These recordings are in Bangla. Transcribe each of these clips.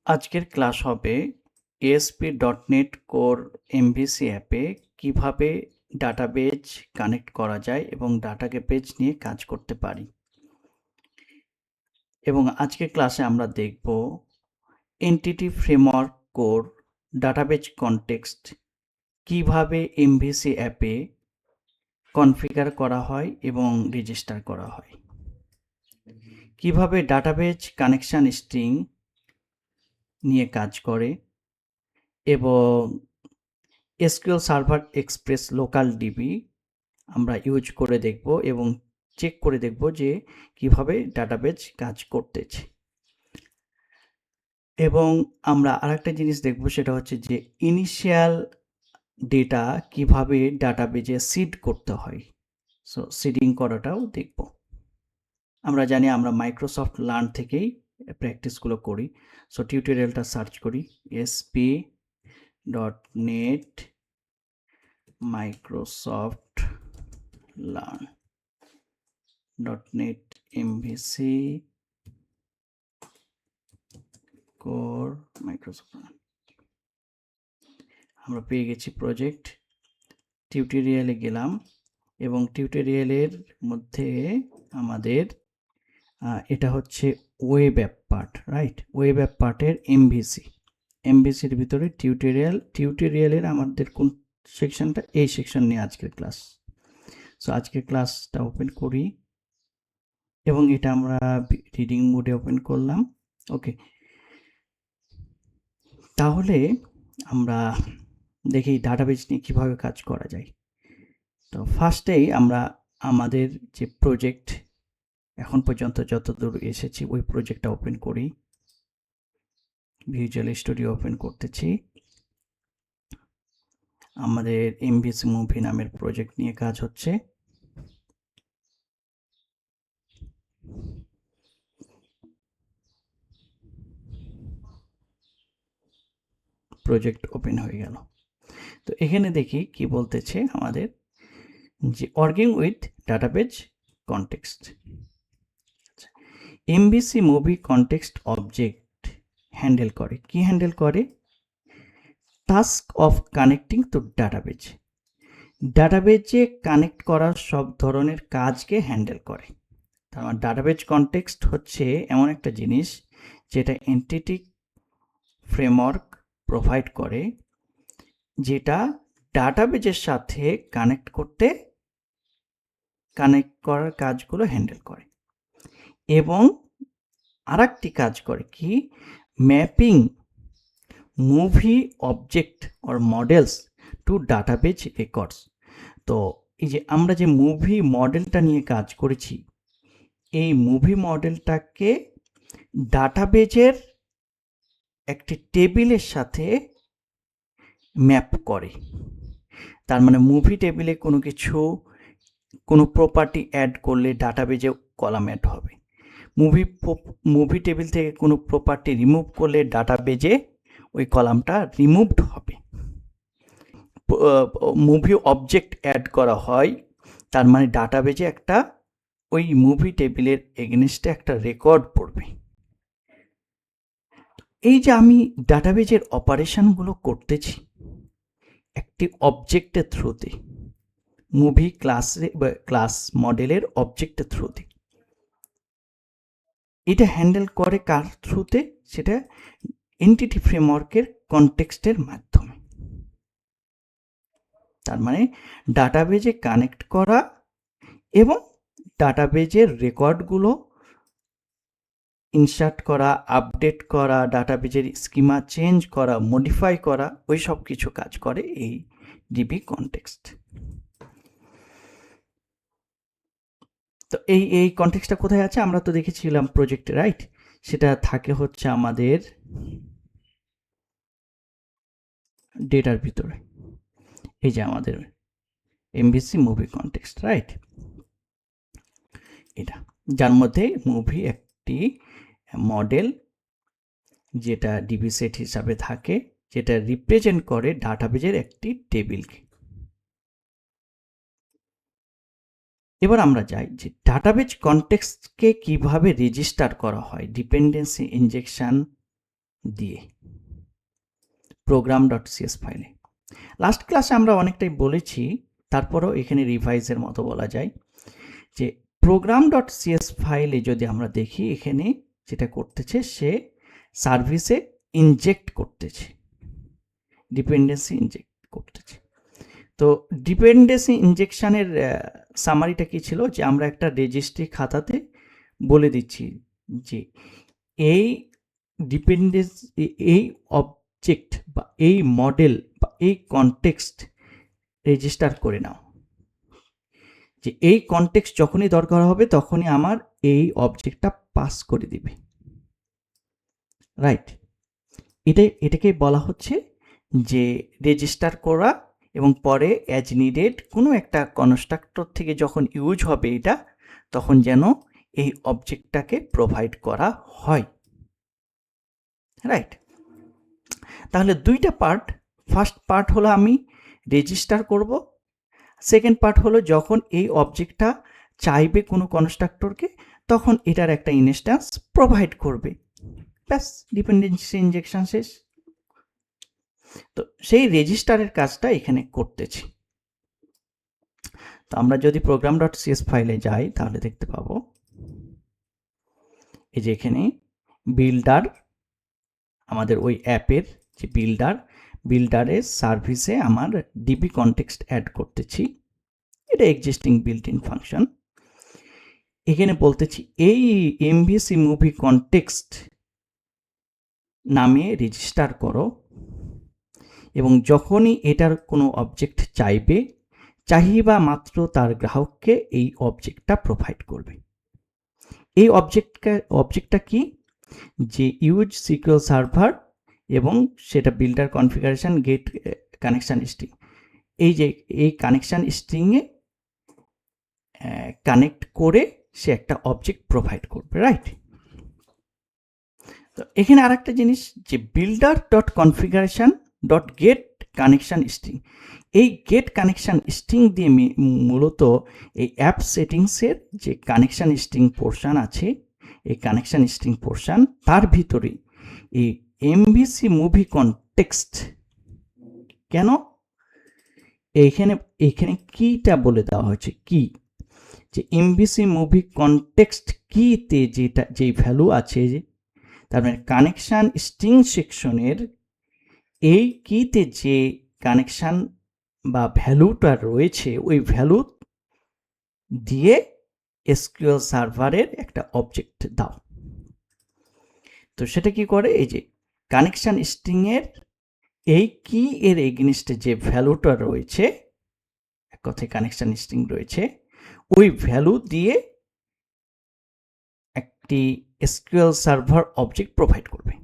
আজকের ক্লাস হবে ASP.NET Core MVC অ্যাপে কিভাবে ডাটাবেজ কানেক্ট করা যায় এবং ডাটাবেজ নিয়ে কাজ করতে পারি। এবং আজকের ক্লাসে আমরা দেখব entity framework core database context কিভাবে MVC অ্যাপে কনফিগার করা হয় এবং রেজিস্টার করা হয়, কিভাবে ডাটাবেজ কানেকশন স্ট্রিং নিয়ে কাজ করে এবং SQL server express local DB আমরা ইউজ করে দেখব এবং চেক করে দেখব যে কিভাবে ডাটাবেজ কাজ করতেছে। এবং আমরা আরেকটা জিনিস দেখব, সেটা হচ্ছে যে ইনিশিয়াল ডেটা কিভাবে ডাটাবেজে সিড করতে হয়, সো সিডিং করাটাও দেখব। আমরা জানি আমরা মাইক্রোসফট লার্ন থেকেই প্র্যাকটিসগুলো করি। সো টিউটোরিয়ালটা সার্চ করি ASP.NET Microsoft learn .NET MVC Core Microsoft Learn। আমরা পেয়ে গেছি প্রজেক্ট, টিউটোরিয়ালে গেলাম এবং টিউটোরিয়ালের মধ্যে আমাদের এটা হচ্ছে web app part, right? Web app পার্টের এমভিসির ভিতরে টিউটোরিয়ালের আমাদের কোন সেকশনটা? এই সেকশন নিয়ে আজকের ক্লাস। সো আজকের ক্লাসটা ওপেন করি এবং এটা আমরা রিডিং মোডে ওপেন করলাম। ওকে, তাহলে আমরা দেখি ডাটাবেজ নিয়ে কীভাবে কাজ করা যায়। তো ফার্স্টেই আমরা আমাদের যে প্রজেক্ট এখন পর্যন্ত যতদূর এসেছি ওই প্রজেক্টটা ওপেন করি। ভিজুয়াল স্টুডিও ওপেন করতেছি। আমাদের MVC মুভি নামের প্রজেক্ট নিয়ে কাজ হচ্ছে। প্রজেক্ট ওপেন হয়ে গেল। তো এখানে দেখি কি বলতেছে আমাদের, যে working with database context. MVC movie context object handle করে, কি হ্যান্ডেল করে? Task of connecting to database, ডাটাবেজে কানেক্ট করার সব ধরনের কাজকে হ্যান্ডেল করে। তার মানে ডাটাবেজ কনটেক্সট হচ্ছে এমন একটা জিনিস যেটা এন্টিটি ফ্রেমওয়ার্ক প্রোভাইড করে, যেটা ডাটাবেজের সাথে কানেক্ট করার কাজগুলো হ্যান্ডেল করে। এবং আরেকটি কাজ করে কি? Mapping movie object or models to database records. তো এই যে আমরা যে মুভি মডেলটা নিয়ে কাজ করেছি, এই মুভি মডেলটাকে ডাটাবেজের একটি টেবিলের সাথে ম্যাপ করে। তার মানে মুভি টেবিলে কোনো প্রপার্টি অ্যাড করলে ডাটাবেজে কলাম অ্যাড হবে। মুভি টেবিল থেকে কোনো প্রপার্টি রিমুভ করলে ডাটাবেজে ওই কলামটা রিমুভড হবে। মুভি অবজেক্ট অ্যাড করা হয়, তার মানে ডাটাবেজে একটা ওই মুভি টেবিলের এগেনস্টে একটা রেকর্ড পড়বে। এই যে আমি ডাটাবেজের অপারেশনগুলো করতেছি একটি অবজেক্টের থ্রুতে, মুভি ক্লাস মডেলের অবজেক্টের থ্রুতে, এটা হ্যান্ডেল করে কার থ্রুতে? সেটা এন্টিটি ফ্রেমওয়ার্কের কনটেক্সটের মাধ্যমে। তার মানে ডাটাবেজে কানেক্ট করা এবং ডাটাবেজের রেকর্ডগুলো ইনসার্ট করা, আপডেট করা, ডাটাবেজের স্কিমা চেঞ্জ করা, মডিফাই করা, ওই সব কিছু কাজ করে এই ডিবি কনটেক্সট। তো এই কনটেক্সটটা কোথায় আছে? আমরা তো দেখেছিলাম প্রজেক্টে, রাইট? সেটা থাকে হচ্ছে আমাদের ডেটার ভিতরে। এই যে আমাদের MVC মুভি কনটেক্সট, রাইট? এটা যার মধ্যে মুভি একটি মডেল, যেটা ডিবি সেট হিসাবে থাকে, যেটা রিপ্রেজেন্ট করে ডাটাবেজের একটি টেবিলকে। এবার আমরা যাই যে ডাটাবেজ কনটেক্সটকে কিভাবে রেজিস্টার করা হয়। ডিপেন্ডেন্সি ইনজেকশন দিয়ে program.cs ফাইলে। লাস্ট ক্লাসে আমরা অনেকটাই বলেছি, তারপরেও এখানে রিভাইজের মতো বলা যায় যে program.cs ফাইলে যদি আমরা দেখি, এখানে যেটা করতেছে সে সার্ভিসে ইনজেক্ট করতেছে, ডিপেন্ডেন্সি ইনজেক্ট করতেছে। তো ডিপেন্ডেন্সি ইনজেকশনের সামারিটা কি ছিল, যে আমরা একটা রেজিস্ট্রি খাতাতে বলে দিচ্ছি যে এই ডিপেন্ডেন্স, এই অবজেক্ট বা এই মডেল বা এই কনটেক্সট রেজিস্টার করে নাও, যে এই কনটেক্সট যখনই দরকার হবে তখনই আমার এই অবজেক্টটা পাস করে দিবে, রাইট? এটাকে বলা হচ্ছে যে রেজিস্টার করা, এবং পরে অ্যাজ নিডেড কোনো একটা কনস্ট্রাক্টর থেকে যখন ইউজ হবে এটা, তখন যেন এই অবজেক্টটাকে প্রোভাইড করা হয়, রাইট? তাহলে দুইটা পার্ট, ফার্স্ট পার্ট হলো আমি রেজিস্টার করব, সেকেন্ড পার্ট হলো যখন এই অবজেক্টটা চাইবে কোনো কনস্ট্রাক্টরকে, তখন এটার একটা ইনস্ট্যান্স প্রোভাইড করবে, ব্যাস, ডিপেন্ডেন্সি ইনজেকশন শেষ। তো সেই রেজিস্টারের কাজটা এখানে করতেছি। তো আমরা যদি program.cs ফাইলে যাই তাহলে দেখতে পাবো এই যে এখানে বিল্ডার, আমাদের ওই অ্যাপের যে বিল্ডারের সার্ভিসে আমার ডিবি কনটেক্সট অ্যাড করতেছি, এটা এক্সিস্টিং বিল্ট ইন ফাংশন। এখানে বলতেছি এই এমভিসি মুভি কনটেক্সট নামে রেজিস্টার করো, এবং যখনই এটার কোনো অবজেক্ট চাহিবা মাত্র তার গ্রাহককে এই অবজেক্টটা প্রোভাইড করবে। এই অবজেক্টটা কি, যে ইউজ সিকিউর সার্ভার এবং সেটা builder configuration get connection string, এই যে এই কানেকশন স্ট্রিংয়ে কানেক্ট করে সে একটা অবজেক্ট প্রোভাইড করবে, রাইট? তো এখানে আরেকটা জিনিস, যে builder dot configuration dot gate connection string, এই গেট কানেকশন স্ট্রিং দিয়ে মূলত এই অ্যাপ সেটিংসের যে কানেকশন স্ট্রিং পোর্শন আছে, এই কানেকশন স্ট্রিং পোর্শন, তার ভিতরে এই এমভিসি মুভি কনটেক্সট, কেন এখানে কিটা বলে দেওয়া হয়েছে, কি, যে এমভিসি মুভি কনটেক্সট কিতে যেই ভ্যালু আছে, তার মানে কানেকশন স্ট্রিং সেকশনের এই কিতে যে কানেকশন বা ভ্যালুটা রয়েছে, ওই ভ্যালু দিয়ে এসকিউএল সার্ভারের একটা অবজেক্ট দাও। তো সেটা কি করে, এই যে কানেকশন স্ট্রিং এর এই কি এর এগেইনস্টে যে ভ্যালুটা রয়েছে, এক কথায় কানেকশন স্ট্রিং রয়েছে, ওই ভ্যালু দিয়ে একটি এসকিউএল সার্ভার অবজেক্ট প্রোভাইড করবে।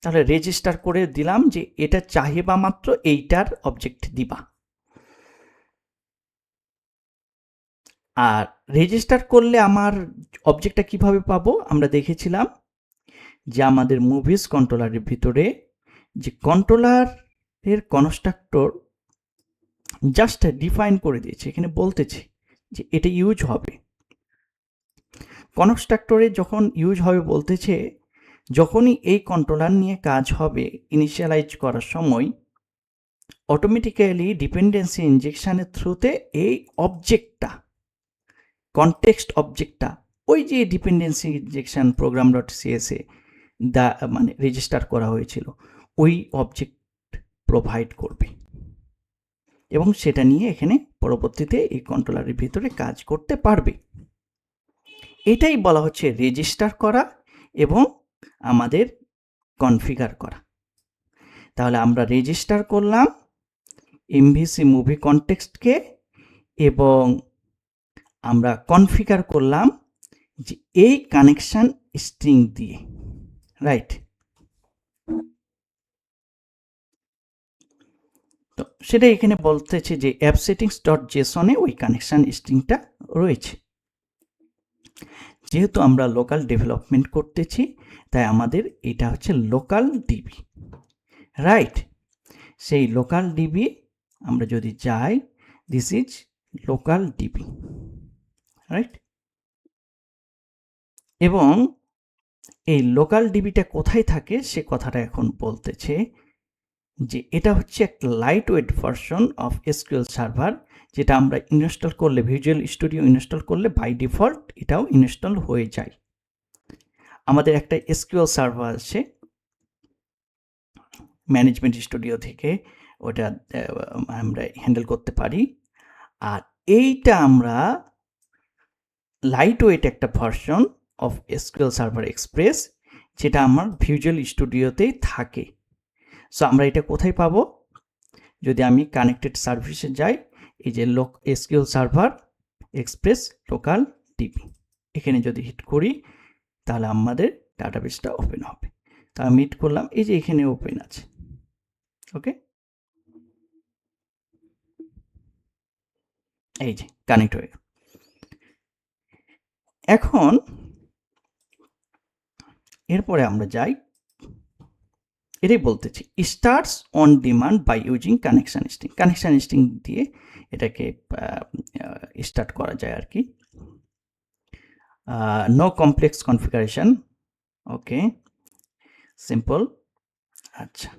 তাহলে রেজিস্টার করে দিলাম যে এটা চাহিবা মাত্র এইটার অবজেক্ট দিবা। আর রেজিস্টার করলে আমার অবজেক্টটা কিভাবে পাবো, আমরা দেখেছিলাম যে আমাদের মুভিস কন্ট্রোলারের ভিতরে যে কন্ট্রোলারের কনস্ট্রাক্টর জাস্ট ডিফাইন করে দিয়েছে, এখানে বলতেছে যে এটা ইউজ হবে। কনস্ট্রাক্টরে যখন ইউজ হবে বলতেছে, যখনই এই কন্ট্রোলার নিয়ে কাজ হবে ইনিশিয়ালাইজ করার সময়, অটোমেটিক্যালি ডিপেন্ডেন্সি ইনজেকশনের থ্রুতে এই অবজেক্টটা, কনটেক্সট অবজেক্টটা, ওই যে ডিপেন্ডেন্সি ইনজেকশন program.cs-এ মানে রেজিস্টার করা হয়েছিল, ওই অবজেক্ট প্রোভাইড করবে, এবং সেটা নিয়ে এখানে পরবর্তীতে এই কন্ট্রোলারের ভিতরে কাজ করতে পারবে। এটাই বলা হচ্ছে রেজিস্টার করা এবং আমাদের কনফিগার করা। তাহলে আমরা রেজিস্টার করলাম এমভিসি মুভি কনটেক্সটকে, এবং আমরা কনফিগার করলাম যে এই কানেকশন স্ট্রিং দিয়ে, রাইট? তো সেটা এখানে বলতেছে যে অ্যাপ সেটিংস ডট জেসনে ওই কানেকশন স্ট্রিংটা রয়েছে। যেহেতু আমরা লোকাল ডেভেলপমেন্ট করতেছি, তাই আমাদের এটা হচ্ছে লোকাল ডিবি, রাইট? সেই লোকাল ডিবি আমরা যদি যাই, this is local DB, right? এবং এই লোকাল ডিবিটা কোথায় থাকে সে কথাটা এখন বলতেছে, যে এটা হচ্ছে একটা light weight version of SQL server, যেটা আমরা ইনস্টল করলে, ভিজুয়াল স্টুডিও ইনস্টল করলে বাই ডিফল্ট এটাও ইনস্টল হয়ে যায়। আমাদের একটা এসকিউএল সার্ভার আছে ম্যানেজমেন্ট স্টুডিও থেকে, ওটা আমরা হ্যান্ডেল করতে পারি। আর এইটা আমরা লাইট ওয়েট একটা version of SQL server express, যেটা আমার ভিজুয়াল স্টুডিওতেই থাকে। সো আমরা এটা কোথায় পাবো? যদি আমি কানেক্টেড সার্ভিসে যাই, এই যে SQL server express local DB, এখানে যদি হিট করি তাহলে আমাদের ডাটাবেসটা ওপেন হবে। তা আমি হিট করলাম, এই যে এখানে ওপেন আছে। ওকে, এই যে কানেক্ট হয়ে গেল। এখন এরপরে আমরা যাই, এটাই বলতেছি starts on demand by using connection string. Connection string দিয়ে এটাকে স্টার্ট করা যায় আর কি। No complex configuration, okay, simple. আচ্ছা,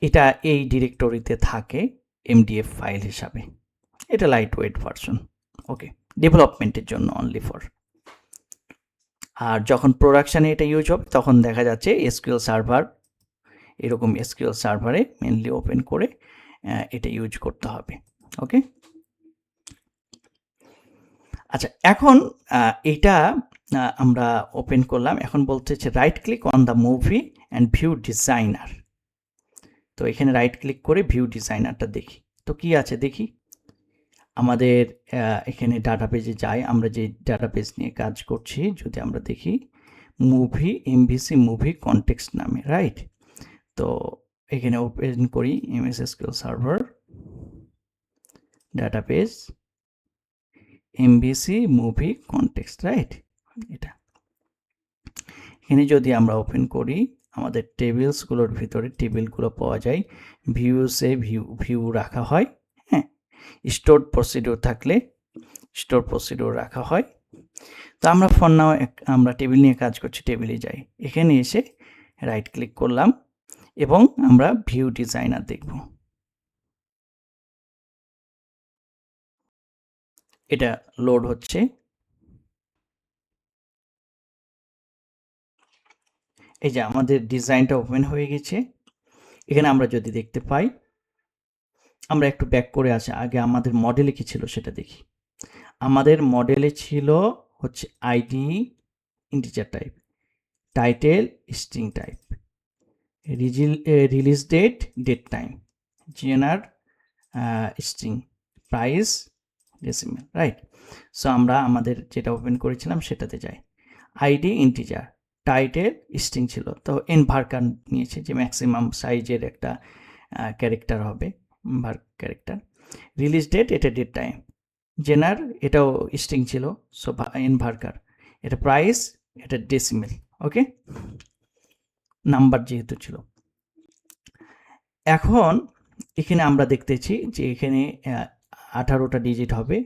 এটা এই ডিরেক্টরিতে থাকে এমডিএফ ফাইল হিসাবে। এটা লাইট ওয়েট ভার্সন, ওকে, ডেভেলপমেন্টের জন্য অনলি ফর। আর যখন প্রোডাকশানে এটা ইউজ হবে তখন দেখা যাচ্ছে এসকিউএল সার্ভার, এরকম এসকিউএল সার্ভারে মেনলি ওপেন করে এটা ইউজ করতে হবে। ওকে, আচ্ছা, এখন এটা আমরা ওপেন করলাম। এখন বলতেছে right click on the movie and view designer. তো এখানে রাইট ক্লিক করে ভিউ ডিজাইনারটা দেখি, তো কি আছে দেখি। আমাদের এখানে ডাটাবেজে যাই, আমরা যে ডাটাবেজ নিয়ে কাজ করছি, যদি আমরা দেখি মুভি এমভিসি মুভি কনটেক্সট নামে, রাইট। তো এখানে ওপেন করি MS SQL server database MVC movie context, right. এটা এখানে যদি আমরা ওপেন করি, আমাদের টেবিলসগুলোর ভিতরে টেবিলগুলো পাওয়া যায়, ভিউসে ভিউ রাখা হয়, হ্যাঁ, স্টোর প্রসিডিওর থাকলে স্টোর প্রসিডিওর রাখা হয়। তো আমরা ফর নাও আমরা টেবিল নিয়ে কাজ করছি, টেবিলে যাই, এখানে এসে রাইট ক্লিক করলাম এবং আমরা ভিউ ডিজাইনার দেখব। এটা লোড হচ্ছে। এই যে আমাদের ডিজাইনটা ওপেন হয়ে গেছে। এখানে আমরা যদি দেখতে পাই, আমরা একটু ব্যাক করে আসি, আগে আমাদের মডেলে কি ছিল সেটা দেখি। আমাদের মডেলে ছিল হচ্ছে ID integer type, title string type, release date date time, genre string, price decimal, right. So আমরা আমাদের যেটা ওপেন করেছিলাম সেটাতে যাই। আইডি ইন্টিজার, টাইটেল স্ট্রিং ছিল, তো এনভার্কার নিয়েছে, যে ম্যাক্সিমাম সাইজের একটা ক্যারেক্টার হবে, ক্যারেক্টার। রিলিজ ডেট, এটা ডেট টাইম। জেনার, এটাও স্ট্রিং ছিল, সো এনভার্কার। এটা প্রাইস, এটা ডেসিমেল, ওকে, নাম্বার যেহেতু ছিল। এখন এখানে আমরা দেখতেছি যে এখানে 18টা ডিজিট হবে,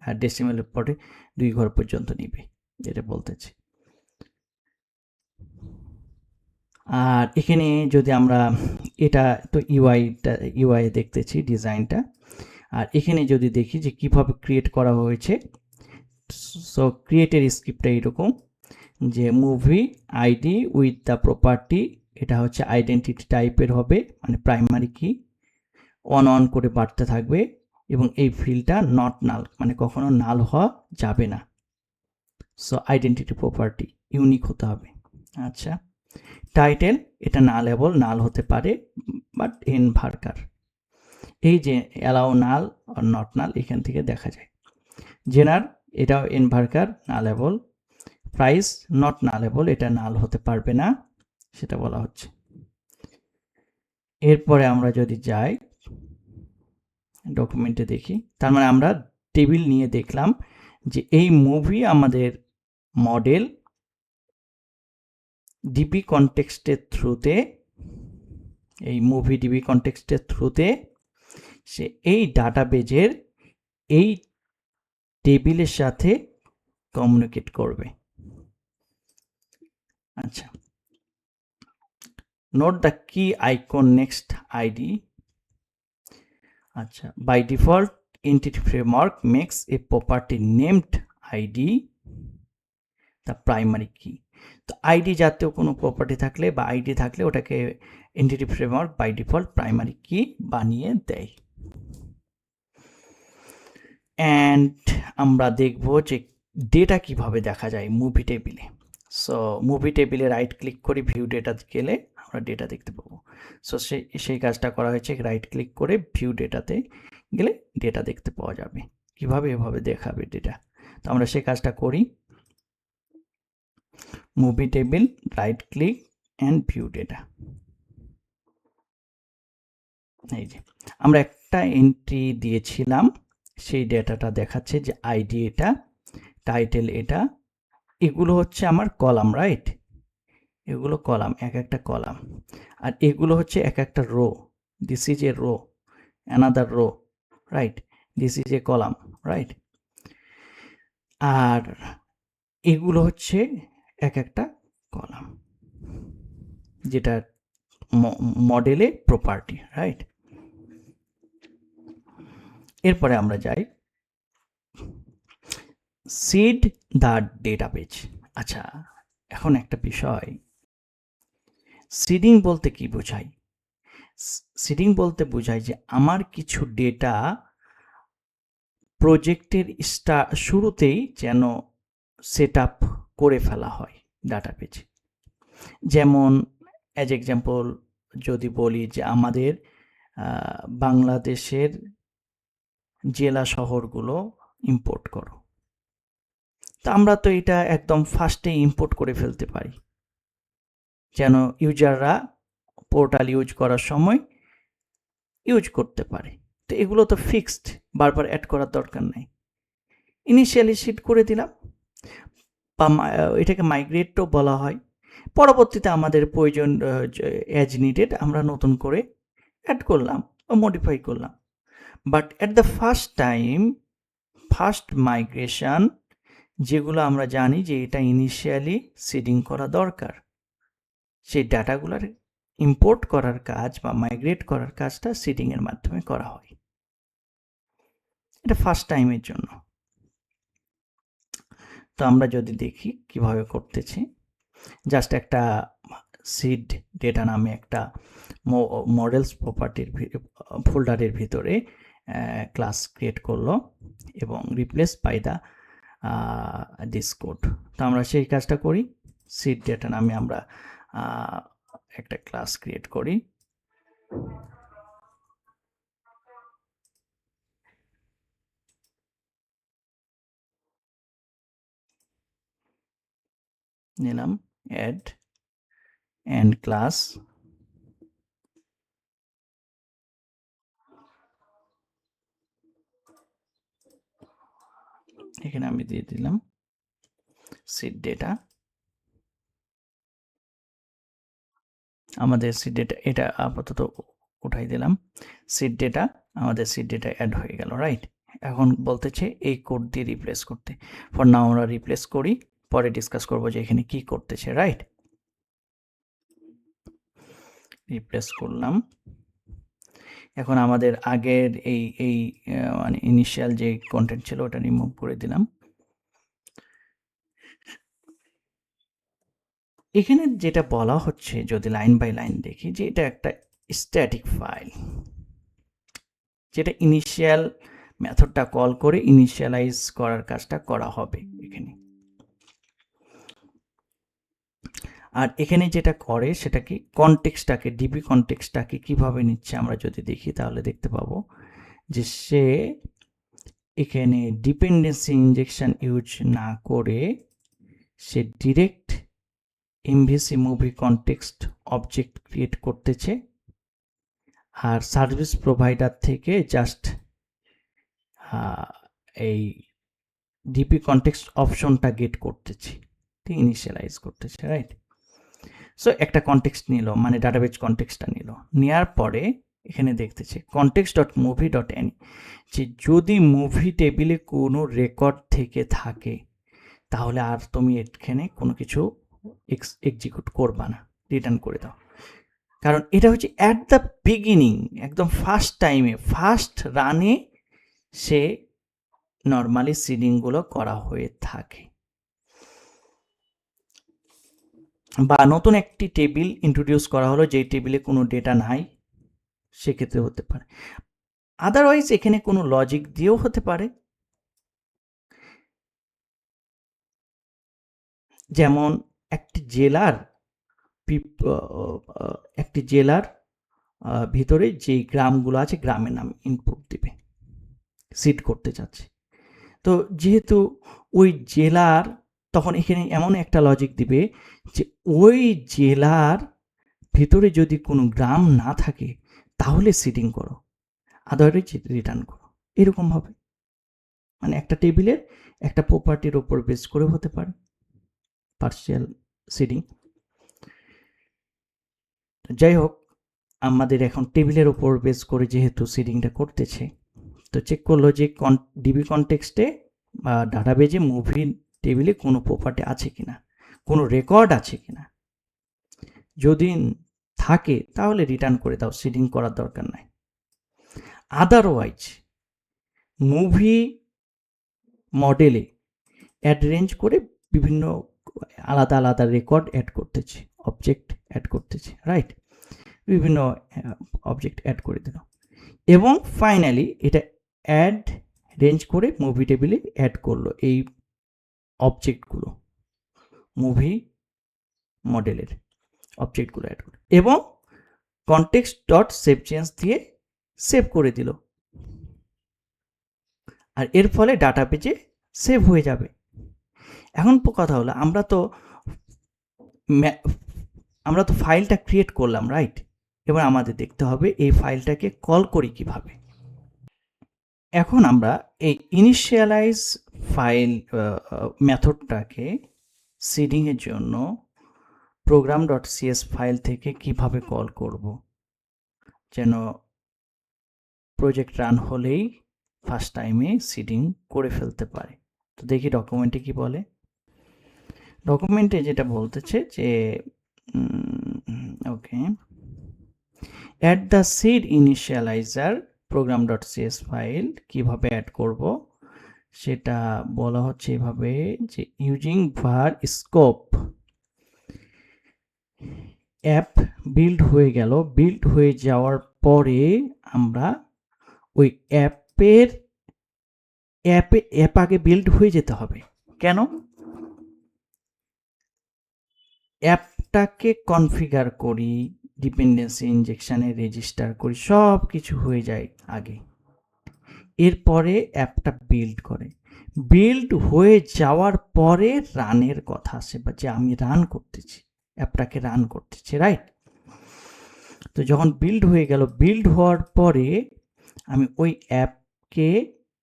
আর ডেসিমেলের পরে 2 ঘর পর্যন্ত নিবে, যেটা বলতেছি। আর এখানে যদি আমরা এটা তো ইউআই দেখতেছি ডিজাইনটা, আর এখানে যদি দেখি যে কিভাবে ক্রিয়েট করা হয়েছে, সো ক্রিয়েটের স্ক্রিপ্টটা এরকম, যে movie ID with the property, এটা হচ্ছে আইডেন্টিটি টাইপের হবে, মানে প্রাইমারি কি অন করে বাড়তে থাকবে, এবং এই ফিল্ডটা নট নাল, মানে কখনো নাল হওয়া যাবে না। সো আইডেন্টিটি প্রপার্টি ইউনিক হতে হবে। আচ্ছা, টাইটেল, এটা নালেবল, নাল হতে পারে, বাট এনভার্কার, এই যে অ্যালাউ নাল আর নট নাল এখান থেকে দেখা যায়। জেনার, এটাও এনভার্কার, নালেবল। প্রাইস নট নালেবল, এটা নাল হতে পারবে না, সেটা বলা হচ্ছে। এরপরে আমরা যদি যাই ডকুমেন্টে দেখি, তার মানে আমরা টেবিল নিয়ে দেখলাম যে এই মুভি আমাদের মডেল ডিবি কনটেক্সটের থ্রুতে, এই মুভি ডিবি কনটেক্সটের থ্রুতে সে এই ডাটাবেজের এই টেবিলের সাথে কমিউনিকেট করবে। আচ্ছা, note the key icon next ID. আচ্ছা, by default entity framework makes a property named ID the primary key. তো আইডি জাতীয় কোনো প্রপার্টি থাকলে বা আইডি থাকলে ওটাকে entity framework by default primary key বানিয়ে দেয়। অ্যান্ড আমরা দেখব যে ডেটা কিভাবে দেখা যায় মুভি টেবিলে। সো মুভি টেবিলে রাইট ক্লিক করে ভিউ ডেটা গেলে আমরা ডেটা দেখতে পাবো। সো সেই কাজটা করা হয়েছে, রাইট ক্লিক করে ভিউ ডেটাতে গেলে ডেটা দেখতে পাওয়া যাবে। কিভাবে এভাবে দেখাবে ডেটা, তো আমরা সেই কাজটা করি। Movie table, right click and view data. এই যে আমরা একটা এন্ট্রি দিয়েছিলাম, সেই ডেটাটা দেখাচ্ছে যে আইডি এটা, টাইটেল এটা, এগুলো হচ্ছে আমার কলাম, রাইট? এগুলো কলাম, এক একটা কলাম, আর এগুলো হচ্ছে এক একটা row. This is a row, another row, right? This is a column, right? আর এগুলো হচ্ছে এক একটা কলাম, যেটা মডেলে প্রপার্টি, রাইট? এরপরে আমরা যাই সিড দ্য ডেটাবেজ। আচ্ছা, এখন একটা বিষয়, সিডিং বলতে কি বোঝায়? সিডিং বলতে বোঝায় যে আমার কিছু ডেটা প্রজেক্টের শুরুতেই যেন সেট আপ করে ফেলা হয় ডাটাবেজে। যেমন অ্যাজ এক্সাম্পল যদি বলি যে আমাদের বাংলাদেশের জেলা শহরগুলো ইম্পোর্ট করো, তো আমরা তো এটা একদম ফার্স্টে ইম্পোর্ট করে ফেলতে পারি, যেন ইউজাররা পোর্টাল ইউজ করার সময় ইউজ করতে পারে। তো এগুলো তো ফিক্সড, বারবার অ্যাড করার দরকার নেই, ইনিশিয়ালি সিট করে দিলাম, বা এটাকে মাইগ্রেটও বলা হয়। পরবর্তীতে আমাদের প্রয়োজন অ্যাজ নিডেড আমরা নতুন করে অ্যাড করলাম বা মডিফাই করলাম। But at the first migration, যেগুলো আমরা জানি যে এটা ইনিশিয়ালি সিডিং করা দরকার, সেই ডাটাগুলোর ইম্পোর্ট করার কাজ বা মাইগ্রেট করার কাজটা সিডিংয়ের মাধ্যমে করা হয়। এটা ফার্স্ট টাইমের জন্য। তো আমরা যদি দেখি কিভাবে করতেছি, জাস্ট একটা সিড ডেটা নামে একটা মডেলস প্রপার্টির ফোল্ডারের ভিতরে ক্লাস ক্রিয়েট করলো এবং replace by the this code. তো আমরা সেই কাজটা করি, সিড ডেটা নামে আমরা একটা ক্লাস ক্রিয়েট করি। নিলাম অ্যাড এন্ড ক্লাস, এখানে আমি দিয়ে দিলাম সিড ডেটা। আমাদের সিড ডেটা এটা আপাতত উঠাই দিলাম, সিড ডেটা, আমাদের সিড ডেটা অ্যাড হয়ে গেল, রাইট? এখন বলতেছে এই কোড দিয়ে রিপ্লেস করতে। ফর নাও আমরা রিপ্লেস করি, পরে ডিসকাস করব যে এখানে কি করতেছে, রাইট? রিপ্লেস করলাম। এখন আমাদের আগের এই মানে ইনিশিয়াল যে কন্টেন্ট ছিল ওটা রিমুভ করে দিলাম। এখানে যেটা বলা হচ্ছে, যদি লাইন বাই লাইন দেখি, যে এটা একটা স্ট্যাটিক ফাইল, যেটা ইনিশিয়াল মেথডটা কল করে ইনিশিয়ালাইজ করার কাজটা করা হবে এখানে। আর এখানে যেটা করে সেটা কি, কনটেক্সটটাকে, ডিবি কনটেক্সটটাকে কিভাবে নিচ্ছে আমরা যদি দেখি তাহলে দেখতে পাবো যে সে এখানে ডিপেন্ডেন্সি ইনজেকশন ইউজ না করে সে direct MVC movie context object create করতেছে, আর সার্ভিস প্রোভাইডার থেকে জাস্ট এই ডিপি কনটেক্সট অপশনটা গেট করতেছি, ইনিশিয়ালাইজ করতেছে, রাইট? সো একটা কনটেক্সট নিল, মানে ডাটাবেজ কনটেক্সটটা নিল, নেওয়ার পরে এখানে দেখতেছে context.movie.any, যে যদি মুভি টেবিলে কোনো রেকর্ড থেকে থাকে তাহলে আর তুমি এখানে কোনো কিছু এক্সিকিউট করবা না, রিটার্ন করে দাও। কারণ এটা হচ্ছে অ্যাট দ্য বিগিনিং, একদম ফার্স্ট টাইমে, ফার্স্ট রানে সে নর্মালি সিডিংগুলো করা হয়ে থাকে। বা নতুন একটি টেবিল ইন্ট্রোডিউস করা হলো, যেই টেবিলে কোনো ডেটা নাই, সেক্ষেত্রে হতে পারে। আদারওয়াইজ এখানে কোনো লজিক দিয়েও হতে পারে, যেমন একটি জেলার ভিতরে যে গ্রামগুলো আছে, গ্রামের নাম ইনপুট দিবে, সিড করতে চাচ্ছে। তো যেহেতু ওই জেলার, তখন এখানে এমন একটা লজিক দিবে যে ওই জেলার ভিতরে যদি কোনো গ্রাম না থাকে তাহলে সিডিং করো, আদারওয়াইজ রিটার্ন করো, এরকম হবে। মানে একটা টেবিলের একটা প্রপার্টির ওপর বেস করে হতে পারে পার্সিয়াল সিডিং। যাই হোক, আমাদের এখন টেবিলের ওপর বেস করে যেহেতু সিডিংটা করতেছে, তো চেক করলো যে ডিবি কনটেক্সটে বা ডাটাবেজে মুভি টেবিলে কোনো প্রপার্টি আছে কিনা, কোনো রেকর্ড আছে কিনা। যদি থাকে তাহলে রিটার্ন করে দাও, সিডিং করার দরকার নাই। আদারওয়াইজ মুভি মডেলে অ্যাড রেঞ্জ করে বিভিন্ন আলাদা আলাদা রেকর্ড অ্যাড করতেছে, অবজেক্ট অ্যাড করতেছে, রাইট? বিভিন্ন অবজেক্ট অ্যাড করে দিল, এবং ফাইনালি এটা অ্যাড রেঞ্জ করে মুভি টেবিলে অ্যাড করলো এই অবজেক্টগুলো, মুভি মডেলের অবজেক্টগুলো অ্যাড করে, এবং কনটেক্সট ডট সেভ চেঞ্জ দিয়ে সেভ করে দিল। আর এর ফলে ডাটাবেজে সেভ হয়ে যাবে। এখন কথা হলো, আমরা তো ফাইলটা ক্রিয়েট করলাম, রাইট? এবার আমাদের দেখতে হবে এই ফাইলটাকে কল করি কিভাবে। এখন আমরা এই ইনিশিয়ালাইজ ফাইল মেথডটাকে সিডিং এর জন্য program.cs ফাইল থেকে কিভাবে কল করব, যেন প্রজেক্ট রান হলেই ফার্স্ট টাইমে সিডিং করে ফেলতে পারে। তো দেখি ডকুমেন্টে কি বলে। ডকুমেন্টে যেটা বলতেছে যে okay, add the seed initializer program.cs file কিভাবে অ্যাড করব সেটা বলা হচ্ছে এভাবে, যে using var scope app build হয়ে গেল, বিল্ড হয়ে যাওয়ার পরে আমরা ওই অ্যাপ আগে বিল্ড হয়ে যেতে হবে। কেন? অ্যাপটাকে কনফিগার করি, ডিপেন্ডেন্সি ইনজেকশনে রেজিস্টার করি, সব কিছু হয়ে যায় আগে, এরপরে অ্যাপটা বিল্ড করে। বিল্ড হয়ে যাওয়ার পরে রানের কথা আসে, বা যে আমি রান করতেছি, অ্যাপটাকে রান করতেছি, রাইট? তো যখন বিল্ড হয়ে গেল, বিল্ড হওয়ার পরে আমি ওই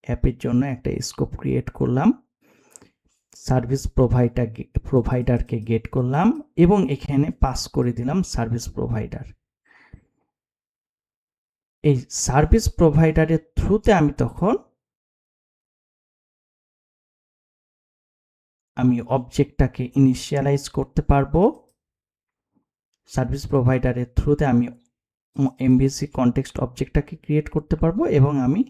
অ্যাপের জন্য একটা স্কোপ ক্রিয়েট করলাম, সার্ভিস প্রোভাইডারকে গেট করলাম, এবং এখানে পাস করে দিলাম সার্ভিস প্রোভাইডার। এই সার্ভিস প্রোভাইডারের থ্রুতে আমি অবজেক্টটাকে ইনিশিয়ালাইজ করতে পারবো। সার্ভিস প্রোভাইডারের থ্রুতে আমি এমভিসি কনটেক্সট অবজেক্টটাকে ক্রিয়েট করতে পারবো, এবং আমি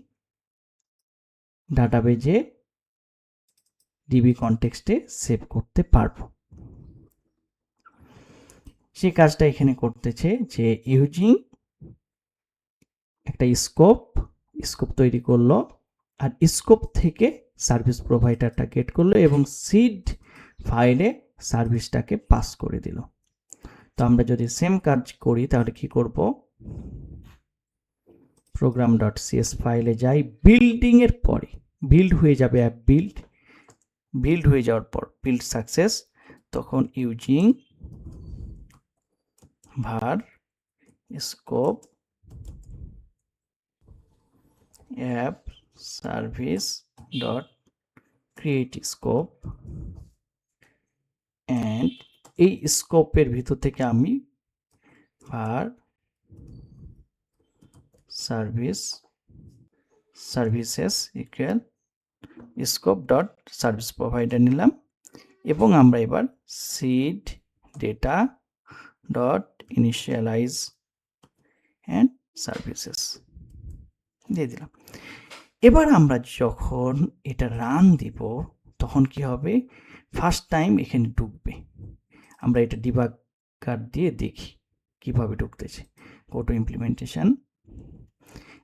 ডাটাবেজে ডিবি কনটেক্সটে সেভ করতে পারবো। সেই কাজটা এখানে করতেছে, যে ইউজিং একটা স্কোপ তৈরি করলো, আর স্কোপ থেকে সার্ভিস প্রোভাইডারটা গেট করলো, এবং সিড ফাইলে সার্ভিসটাকে পাস করে দিল। তো আমরা যদি সেম কাজ করি তাহলে কি করব, program.cs ফাইলে যাই, বিল্ডিং এর পরে বিল্ড হয়ে যাবে, অ্যাপ বিল্ড হয়ে যাওয়ার পর বিল্ড সাকসেস, তখন using var scope app service dot create scope, and এই স্কোপের ভিতর থেকে আমি var services equal scope dot service provider নিলাম, এবং আমরা এবার seed data dot initialize and services দিয়ে দিলাম। এবার আমরা যখন এটা রান দিব তখন কি হবে, ফার্স্ট টাইম এখানে ঢুকবে। আমরা এটা ডিবাগার দিয়ে দেখি কিভাবে ঢুকতেছে। গো টু ইমপ্লিমেন্টেশন,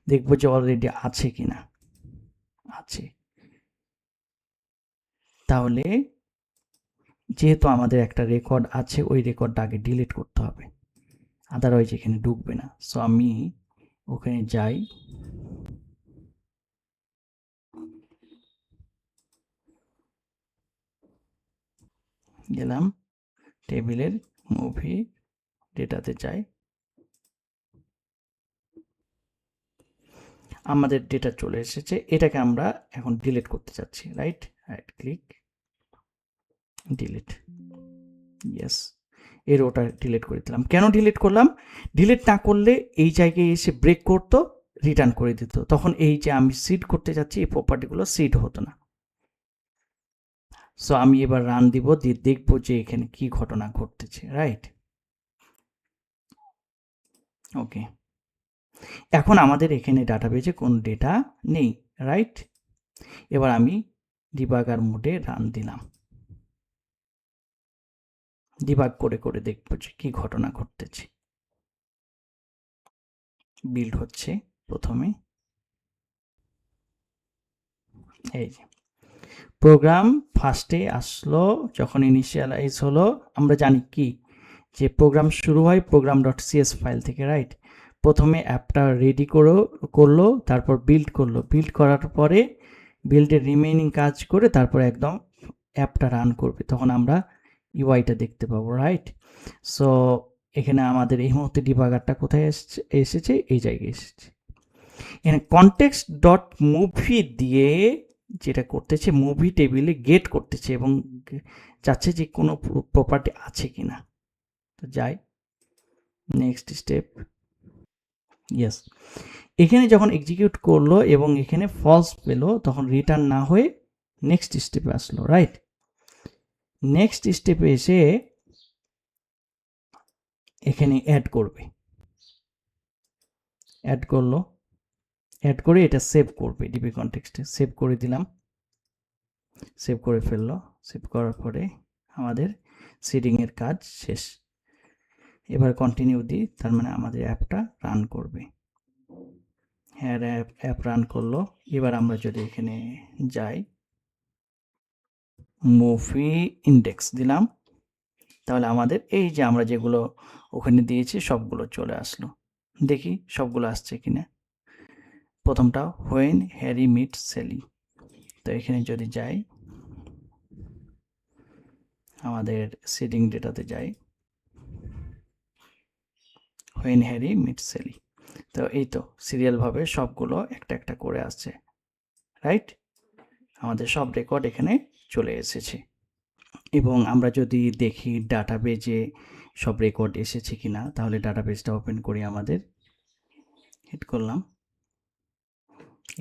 দেখবো যে অলরেডি আছে কিনা, আছে। তাহলে যেহেতু আমাদের একটা রেকর্ড আছে, ওই রেকর্ডটা আগে ডিলিট করতে হবে, আদারওয়াইজ এখানে ঢুকবে না। সো আমি ওখানে যাই, গেলাম টেবিলের মুভি ডেটাতে যাই, আমাদের ডেটা চলে এসেছে। এটাকে আমরা এখন ডিলিট করতে চাচ্ছি, রাইট ক্লিক ডিলিট, ইয়েস, এর ওটা ডিলিট করে দিলাম। কেন ডিলিট করলাম, ডিলিট না করলে এই জায়গায় এসে ব্রেক করতো, রিটার্ন করে দিত, তখন এই যে আমি সিড করতে যাচ্ছি এই প্রপার্টিগুলো সিড হতো না। সো আমি এবার রান দিব, দিয়ে দেখবো যে এখানে কি ঘটনা ঘটতেছে, রাইট। ওকে, এখন আমাদের এখানে ডাটাবেজে কোনো ডেটা নেই, রাইট। এবার আমি ডিবাগার মোডে রান দিলাম, ডিবাগ করে করে দেখবো যে কি ঘটনা ঘটতেছে। বিল্ড হচ্ছে প্রথমে, এই যে প্রোগ্রাম ফার্স্টে আসলো, যখন ইনিশিয়ালাইজ হলো আমরা জানি কি যে প্রোগ্রাম শুরু হয় প্রোগ্রাম ডট সিএস ফাইল থেকে, রাইট। প্রথমে অ্যাপটা রেডি করলো, তারপর বিল্ড করলো, বিল্ড করার পরে বিল্ডের রিমেইনিং কাজ করে তারপর একদম অ্যাপটা রান করবে, তখন আমরা ইউআইটা দেখতে পাবো, রাইট। সো এখানে আমাদের এই মুহূর্তে ডিবাগারটা কোথায় এসেছে, এই জায়গায় এসেছে। এখানে কনটেক্সট ডট মুভি দিয়ে যেটা করতেছে, মুভি টেবিলে গেট করতেছে এবং চাচ্ছে যে কোনো প্রপার্টি আছে কিনা। তো যাই নেক্সট স্টেপ, ইয়েস, এখানে যখন এক্সিকিউট করলো এবং এখানে ফলস পেলো তখন রিটার্ন না হয়ে নেক্সট স্টেপে আসলো, রাইট। নেক্সট স্টেপে এসে এখানে অ্যাড করবে, অ্যাড করলো, অ্যাড করে এটা সেভ করবে ডিবি কনটেক্সটে, সেভ করে দিলাম, সেভ করে ফেললো। সেভ করার পরে আমাদের সিডিংয়ের কাজ শেষ। এবার কন্টিনিউ দিই, তার মানে আমাদের অ্যাপটা রান করবে। হ্যাঁ, অ্যাপ রান করলো। এবার আমরা যদি এখানে যাই, মুভি ইন্ডেক্স দিলাম, তাহলে আমাদের এই যে আমরা যেগুলো ওখানে দিয়েছি সবগুলো চলে আসলো। দেখি সবগুলো আসছে কিনা। প্রথমটা হোয়েন হ্যারি মিট সেলি, তো এখানে যদি যাই, আমাদের সিডিং ডেটাতে যাই, হোয়েন হ্যারি মিট সেলি, তো এই তো সিরিয়ালভাবে সবগুলো একটা একটা করে আসছে, রাইট। আমাদের সব রেকর্ড এখানে চলে এসেছে। এবং আমরা যদি দেখি ডাটাবেজে সব রেকর্ড এসেছে কিনা, তাহলে ডাটাবেজটা ওপেন করি, আমাদের হিট করলাম,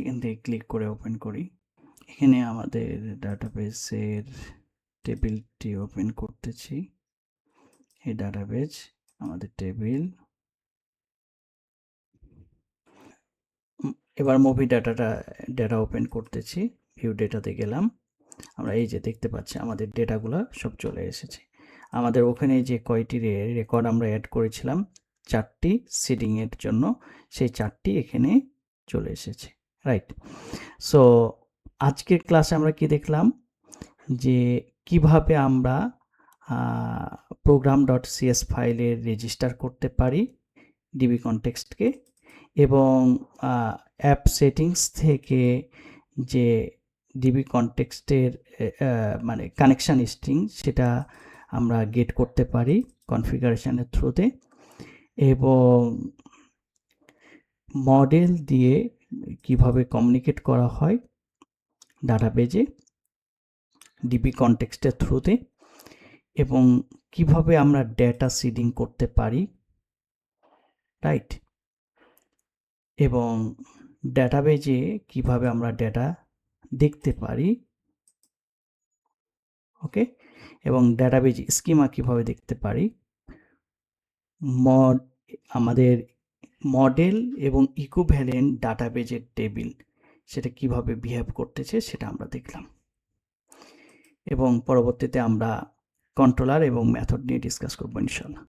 এখান থেকে ক্লিক করে ওপেন করি। এখানে আমাদের ডাটাবেসের টেবিলটি ওপেন করতেছি, এই ডাটাবেজ আমাদের টেবিল। এবার মুভি ডেটা ওপেন করতেছি, ভিউ ডেটাতে গেলাম, আমরা এই যে দেখতে পাচ্ছি আমাদের ডেটাগুলো সব চলে এসেছে। আমাদের ওখানে যে কয়টি রেকর্ড আমরা অ্যাড করেছিলাম 4টি সিডিংয়ের জন্য, সেই 4টি এখানে চলে এসেছে, রাইট। সো আজকের ক্লাসে আমরা কি দেখলাম, যে কিভাবে আমরা প্রোগ্রাম ডট সিএস ফাইলে রেজিস্টার করতে পারি ডিবি কনটেক্সটকে, এবং অ্যাপ সেটিংস থেকে যে ডিবি কনটেক্সটের মানে কানেকশান স্ট্রিং সেটা আমরা গেট করতে পারি কনফিগারেশনের থ্রুতে, এবং মডেল দিয়ে কিভাবে কমিউনিকেট করা হয় ডাটাবেজে ডিবি কনটেক্সটের থ্রুতে, এবং কিভাবে আমরা ডেটা সিডিং করতে পারি, রাইট। এবং ডাটাবেজে কিভাবে আমরা ডেটা দেখতে পারি, ওকে। এবং ডাটাবেজ স্কিমা কিভাবে দেখতে পারি, আমাদের মডেল এবং ইকুইভ্যালেন্ট ডাটাবেজের টেবিল সেটা কিভাবে বিহেভ করতেছে সেটা আমরা দেখলাম, এবং পরবর্তীতে আমরা কন্ট্রোলার এবং মেথড নিয়ে ডিসকাস করবো ইনশাআল্লাহ।